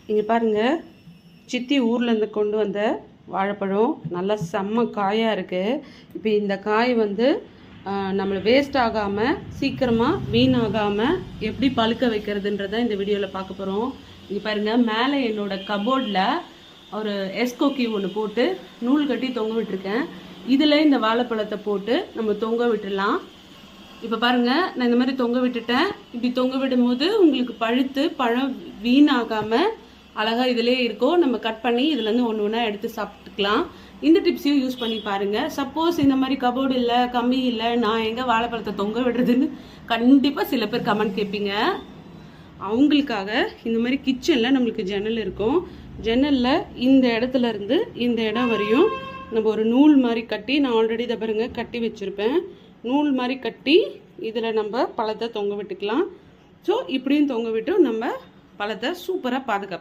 இங்கே பாருங்கள், சித்தி ஊர்லேருந்து கொண்டு வந்த வாழைப்பழம் நல்லா செம்ம காயாக இருக்குது. இப்போ இந்த காய் வந்து நம்மளை வேஸ்ட் ஆகாமல் சீக்கிரமாக வீணாகாமல் எப்படி பழுக்க வைக்கிறதுன்றதை இந்த வீடியோவில் பார்க்க போகிறோம். இங்கே பாருங்கள், மேலே என்னோடய கபோர்டில் ஒரு எஸ்கோக்கி ஒன்று போட்டு நூல் கட்டி தொங்க விட்டுருக்கேன். இதில் இந்த வாழைப்பழத்தை போட்டு நம்ம தொங்க விட்டுடலாம். இப்போ பாருங்கள், நான் இந்த மாதிரி தொங்க விட்டுட்டேன். இப்படி தொங்க விடும்போது உங்களுக்கு பழுத்து பழம் வீணாகாமல் அழகாக இதிலே இருக்கும். நம்ம கட் பண்ணி இதுலேருந்து ஒன்று ஒன்றா எடுத்து சாப்பிட்டுக்கலாம். இந்த டிப்ஸையும் யூஸ் பண்ணி பாருங்கள். சப்போஸ் இந்த மாதிரி கபோர்டு இல்லை, கம்பி இல்லை, நான் எங்கே வாழைப்பழத்தை தொங்க விடுறதுன்னு கண்டிப்பாக சில பேர் கமெண்ட் கேட்பீங்க. அவங்களுக்காக இந்த மாதிரி கிச்சனில் நம்மளுக்கு ஜன்னல் இருக்கும். ஜன்னலில் இந்த இடத்துல இருந்து இந்த இடம் வரையும் நம்ம ஒரு நூல் மாதிரி கட்டி, நான் ஆல்ரெடி இதை பாருங்க கட்டி வச்சுருப்பேன், நூல் மாதிரி கட்டி இதில் நம்ம பழத்தை தொங்க விட்டுக்கலாம். ஸோ இப்படியும் தொங்க விட்டு நம்ம பழத்தை சூப்பராக பாதுகாப்போம்.